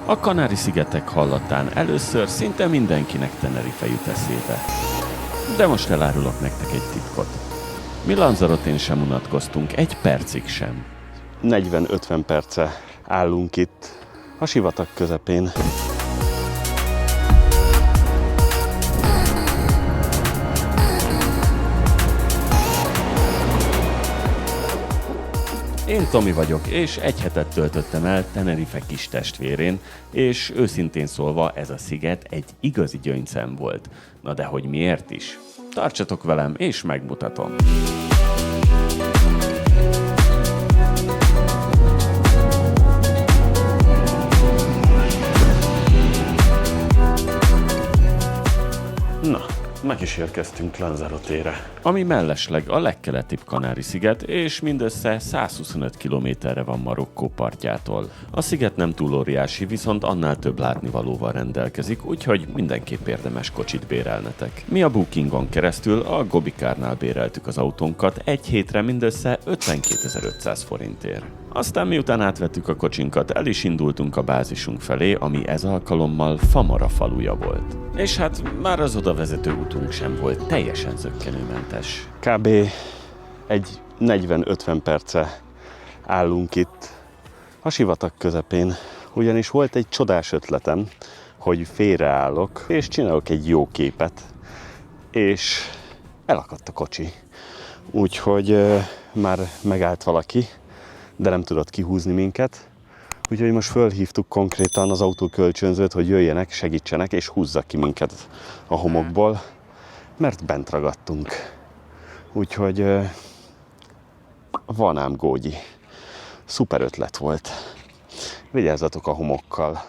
A Kanári-szigetek hallatán először szinte mindenkinek Tenerife jut eszébe. De most elárulok nektek egy titkot. Mi Lanzarotén sem unatkoztunk, egy percig sem. 40-50 perce állunk itt a sivatag közepén. Én Tomi vagyok, és egy hetet töltöttem el Tenerife kis testvérén, és őszintén szólva ez a sziget egy igazi gyöngyszem volt. Na de hogy miért is? Tartsatok velem, és megmutatom. Na, meg is érkeztünk Lanzarotére. Ami mellesleg a legkeletibb Kanári-sziget, és mindössze 125 kilométerre van Marokkó partjától. A sziget nem túl óriási, viszont annál több látnivalóval rendelkezik, úgyhogy mindenképp érdemes kocsit bérelnetek. Mi a Bookingon keresztül a Gobikárnál béreltük az autónkat egy hétre mindössze 52.500 forintért. Aztán miután átvettük a kocsinkat, el is indultunk a bázisunk felé, ami ez alkalommal Famara faluja volt. És hát már az odavezető útunk sem volt teljesen zökkenőmentes. Kb. Egy 40-50 perce állunk itt a sivatag közepén, ugyanis volt egy csodás ötletem, hogy félreállok, és csinálok egy jó képet, és elakadt a kocsi. Úgyhogy már megállt valaki, de nem tudott kihúzni minket. Úgyhogy most fölhívtuk konkrétan az autókölcsönzőt, hogy jöjjenek, segítsenek, és húzzak ki minket a homokból, mert bent ragadtunk. Úgyhogy van ám gógyi. Szuper ötlet volt. Vigyázzatok a homokkal.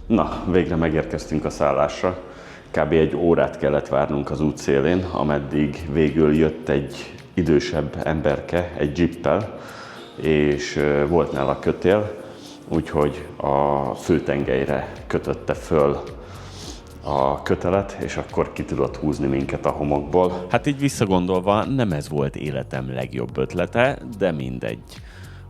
Na, végre megérkeztünk a szállásra. Kb. Egy órát kellett várnunk az útszélén, ameddig végül jött egy idősebb emberke egy jeeppel, és volt nála kötél, úgyhogy a főtengelyre kötötte föl a kötelet, és akkor ki tudott húzni minket a homokból. Hát így visszagondolva nem ez volt életem legjobb ötlete, de mindegy.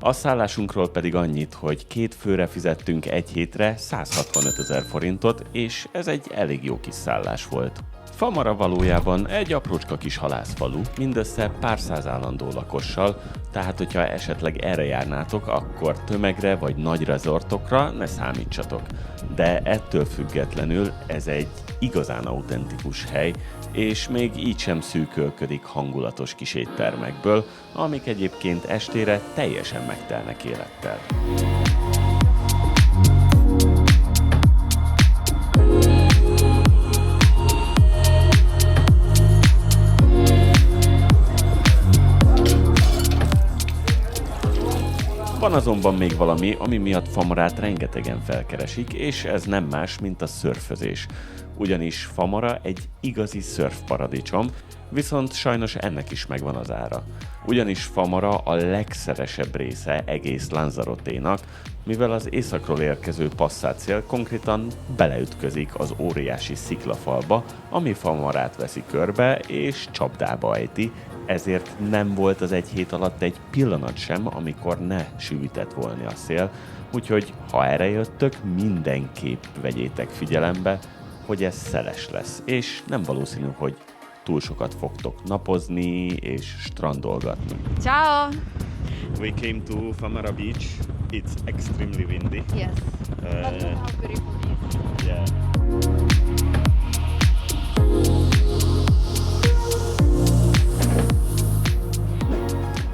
A szállásunkról pedig annyit, hogy 2 főre fizettünk egy hétre 165.000 forintot, és ez egy elég jó kis szállás volt. Famara valójában egy aprócska kis halászfalu, mindössze pár száz állandó lakossal, tehát hogyha esetleg erre járnátok, akkor tömegre vagy nagy rezortokra ne számítsatok. De ettől függetlenül ez egy igazán autentikus hely, és még így sem szűkölködik hangulatos kis éttermekből, amik egyébként estére teljesen megtelnek élettel. Van azonban még valami, ami miatt Famarát rengetegen felkeresik, és ez nem más, mint a szörfözés. Ugyanis Famara egy igazi szörfparadicsom, viszont sajnos ennek is megvan az ára. Ugyanis Famara a legszeresebb része egész Lanzaroténak, mivel az északról érkező passzátszél konkrétan beleütközik az óriási sziklafalba, ami Famarát veszi körbe és csapdába ejti, ezért nem volt az egy hét alatt egy pillanat sem, amikor ne sűvített volna a szél, úgyhogy ha erre jöttök, mindenképp vegyétek figyelembe, hogy ez szeles lesz, és nem valószínű, hogy túl sokat fogtok napozni és strandolgatni. Ciao! We came to Famara Beach. It's extremely windy. Yes. But look how beautiful it is. Yeah.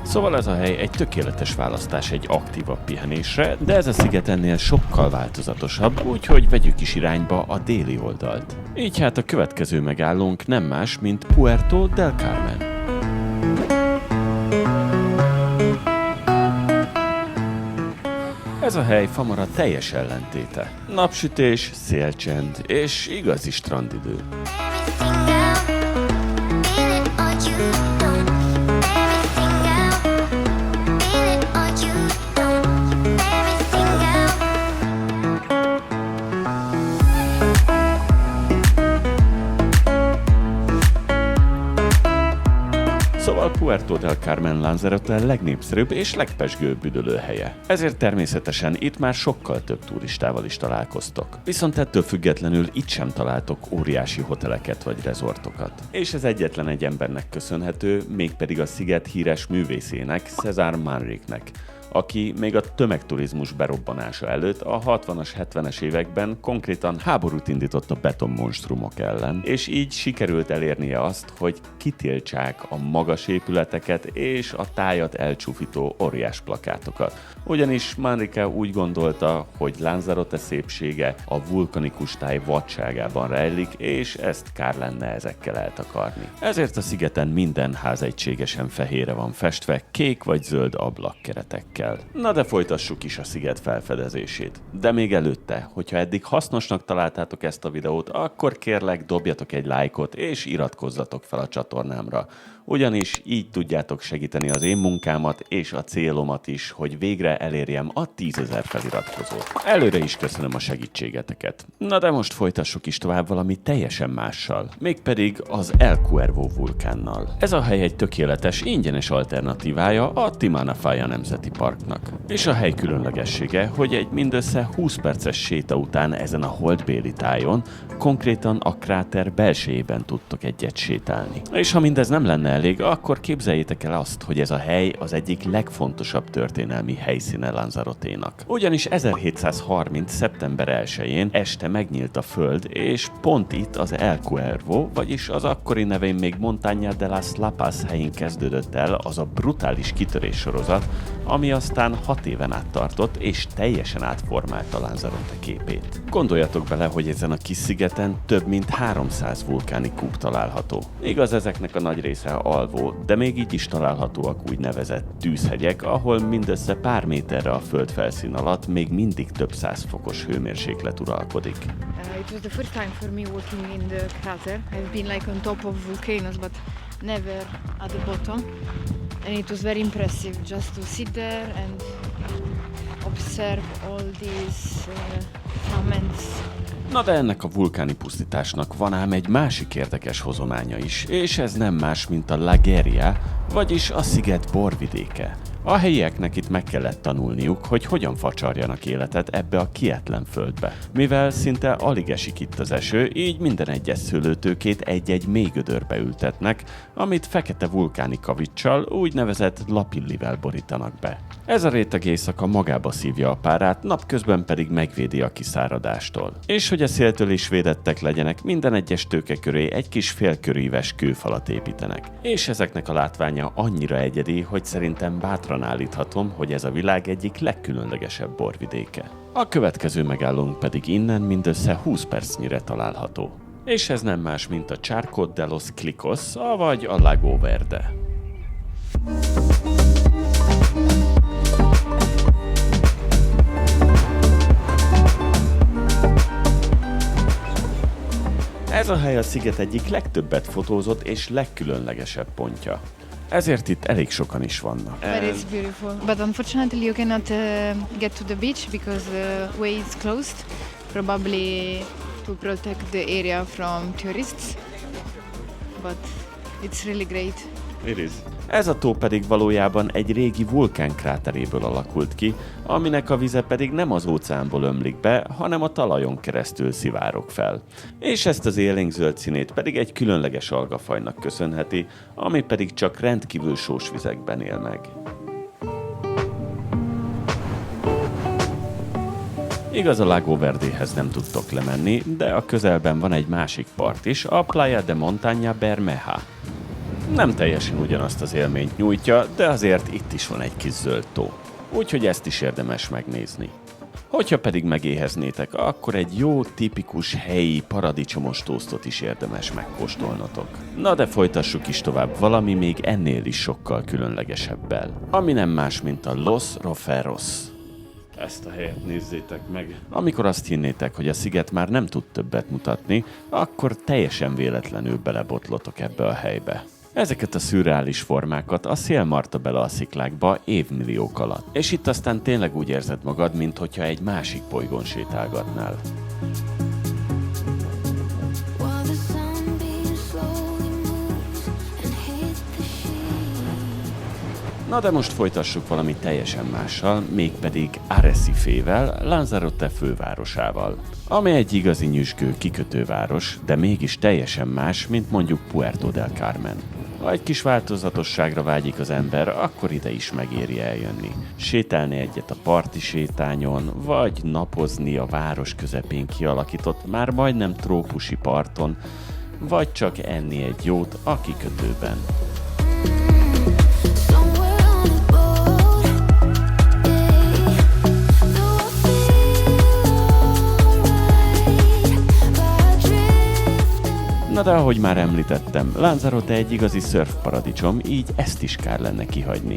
Szóval ez a hely egy tökéletes választás egy aktívabb pihenésre, de ez a sziget ennél sokkal változatosabb, úgyhogy vegyük is irányba a déli oldalt. Így hát a következő megállónk nem más, mint Puerto del Carmen. Ez a hely Famara teljes ellentéte. Napsütés, szélcsend és igazi strandidő. Puerto del Carmen Lanzarote a legnépszerűbb és legpezsgőbb üdülőhelye. Ezért természetesen itt már sokkal több turistával is találkoztok. Viszont ettől függetlenül itt sem találtok óriási hoteleket vagy rezortokat. És ez egyetlen egy embernek köszönhető, mégpedig a sziget híres művészének, César Manriquenek, aki még a tömegturizmus berobbanása előtt a 60-as, 70-es években konkrétan háborút indított a betonmonstrumok ellen, és így sikerült elérnie azt, hogy kitiltsák a magas épületeket és a tájat elcsúfító óriás plakátokat. Ugyanis Manrique úgy gondolta, hogy Lanzarote szépsége a vulkanikus táj vadságában rejlik, és ezt kár lenne ezekkel eltakarni. Ezért a szigeten minden ház egységesen fehérre van festve, kék vagy zöld ablakkeretekkel. Na de folytassuk is a sziget felfedezését. De még előtte, hogyha eddig hasznosnak találtátok ezt a videót, akkor kérlek dobjatok egy lájkot és iratkozzatok fel a csatornámra. Ugyanis így tudjátok segíteni az én munkámat és a célomat is, hogy végre elérjem a 10 000 feliratkozót. Előre is köszönöm a segítségeteket. Na de most folytassuk is tovább valami teljesen mással, mégpedig az El Cuervo vulkánnal. Ez a hely egy tökéletes, ingyenes alternatívája a Timanfaya Nemzeti Parknak. És a hely különlegessége, hogy egy mindössze 20 perces séta után ezen a holdbéli tájon konkrétan a kráter belsejében tudtok egyet sétálni. És ha mindez nem lenne elég, akkor képzeljétek el azt, hogy ez a hely az egyik legfontosabb történelmi helyszíne Lanzaroténak. Ugyanis 1730. szeptember 1-én este megnyílt a föld, és pont itt az El Cuervo, vagyis az akkori nevén még Montaña de las Lapas helyén kezdődött el az a brutális kitörés sorozat, ami aztán 6 éven át tartott, és teljesen átformálta Lanzarote képét. Gondoljatok bele, hogy ezen a kis szigeten több mint 300 vulkáni kúp található. Igaz, ezeknek a nagy része alvó, de még így is találhatóak úgynevezett tűzhegyek, ahol mindössze pár méterre a földfelszín alatt még mindig több 100 fokos hőmérséklet uralkodik. It was the first time for me walking in the crater. I've been like on top of volcanoes, but never at the bottom. And it was very impressive just to sit there and observe all these fragments. Na de ennek a vulkáni pusztításnak van ám egy másik érdekes hozománya is, és ez nem más, mint a Lageria, vagyis a sziget borvidéke. A helyieknek itt meg kellett tanulniuk, hogy hogyan facsarjanak életet ebbe a kietlen földbe. Mivel szinte alig esik itt az eső, így minden egyes szőlőtőkét egy-egy mélygödörbe ültetnek, amit fekete vulkáni kavicsal, úgynevezett lapillivel borítanak be. Ez a réteg éjszaka magába szívja a párát, napközben pedig megvédi a kiszáradástól. És hogy a széltől is védettek legyenek, minden egyes tőke köré egy kis félköríves kőfalat építenek. És ezeknek a látványa annyira egyedi, hogy szerintem bátran állíthatom, hogy ez a világ egyik legkülönlegesebb borvidéke. A következő megállónk pedig innen mindössze 20 percnyire található. És ez nem más, mint a Charco de los Clicos, vagy a Lago Verde. Ez a hely a sziget egyik legtöbbet fotózott és legkülönlegesebb pontja. Ezért itt elég sokan is vannak. But it's beautiful. But unfortunately you cannot get to the beach because the way is closed, probably to protect the area from tourists. But it's really great. It is. Ez a tó pedig valójában egy régi vulkánkráteréből alakult ki, aminek a vize pedig nem az óceánból ömlik be, hanem a talajon keresztül szivárog fel. És ezt az élénkzöld színét pedig egy különleges algafajnak köszönheti, ami pedig csak rendkívül sós vizekben él meg. Igaz, a Lago Verdéhez nem tudtok lemenni, de a közelben van egy másik part is, a Playa de Montaña Bermeja. Nem teljesen ugyanazt az élményt nyújtja, de azért itt is van egy kis zöld tó. Úgyhogy ezt is érdemes megnézni. Hogyha pedig megéheznétek, akkor egy jó, tipikus helyi paradicsomos tósztot is érdemes megkóstolnotok. Na de folytassuk is tovább valami még ennél is sokkal különlegesebbel, ami nem más, mint a Los Roferos. Ezt a helyet nézzétek meg. Amikor azt hinnétek, hogy a sziget már nem tud többet mutatni, akkor teljesen véletlenül belebotlotok ebbe a helybe. Ezeket a szürreális formákat a szél marta bele a sziklákba évmilliók alatt. És itt aztán tényleg úgy érzed magad, minthogyha egy másik bolygón sétálgatnál. Na de most folytassuk valami teljesen mással, mégpedig Arrecifével, Lanzarote fővárosával, ami egy igazi nyüzsgő kikötőváros, de mégis teljesen más, mint mondjuk Puerto del Carmen. Ha egy kis változatosságra vágyik az ember, akkor ide is megéri eljönni. Sétálni egyet a parti sétányon, vagy napozni a város közepén kialakított, már majdnem trópusi parton, vagy csak enni egy jót a kikötőben. Na de ahogy már említettem, Lanzarote egy igazi szörfparadicsom, így ezt is kár lenne kihagyni.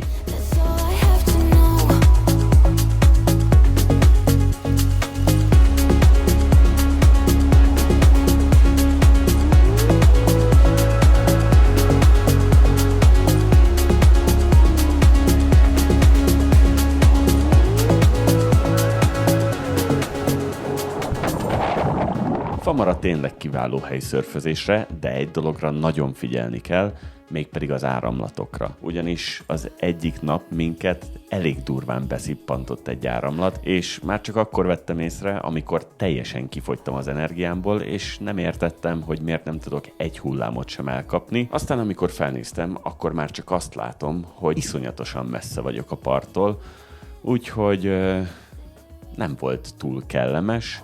Famara tényleg kiváló hely szörfözésre, de egy dologra nagyon figyelni kell, mégpedig az áramlatokra. Ugyanis az egyik nap minket elég durván beszippantott egy áramlat, és már csak akkor vettem észre, amikor teljesen kifogytam az energiámból, és nem értettem, hogy miért nem tudok egy hullámot sem elkapni. Aztán amikor felnéztem, akkor már csak azt látom, hogy iszonyatosan messze vagyok a parttól, úgyhogy nem volt túl kellemes.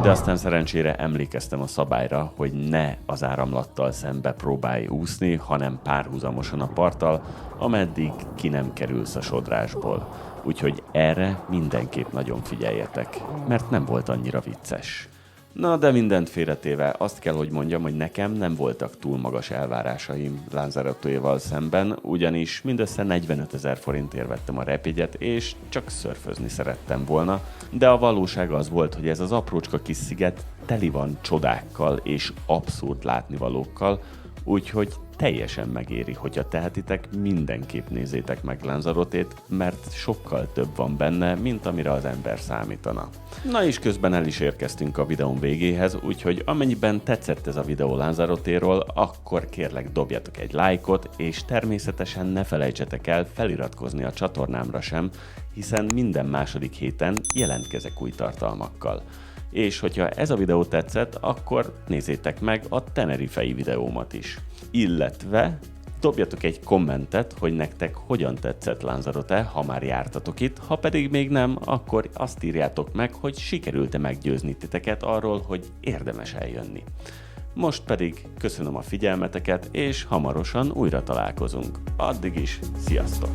De aztán szerencsére emlékeztem a szabályra, hogy ne az áramlattal szembe próbálj úszni, hanem párhuzamosan a parttal, ameddig ki nem kerülsz a sodrásból. Úgyhogy erre mindenképp nagyon figyeljetek, mert nem volt annyira vicces. Na, de mindent félretéve azt kell, hogy mondjam, hogy nekem nem voltak túl magas elvárásaim Lanzarotéval szemben, ugyanis mindössze 45 000 forintért vettem a repjegyet, és csak szörfözni szerettem volna, de a valóság az volt, hogy ez az aprócska kis sziget teli van csodákkal és abszurd látnivalókkal, úgyhogy teljesen megéri, hogyha tehetitek, mindenképp nézzétek meg Lanzarotét, mert sokkal több van benne, mint amire az ember számítana. Na és közben el is érkeztünk a videón végéhez, úgyhogy amennyiben tetszett ez a videó Lanzarotéról, akkor kérlek dobjatok egy lájkot, és természetesen ne felejtsetek el feliratkozni a csatornámra sem, hiszen minden második héten jelentkezek új tartalmakkal. És hogyha ez a videó tetszett, akkor nézzétek meg a tenerifei videómat is. Illetve dobjatok egy kommentet, hogy nektek hogyan tetszett Lanzarote, ha már jártatok itt, ha pedig még nem, akkor azt írjátok meg, hogy sikerült-e meggyőzni titeket arról, hogy érdemes eljönni. Most pedig köszönöm a figyelmeteket, és hamarosan újra találkozunk. Addig is, sziasztok!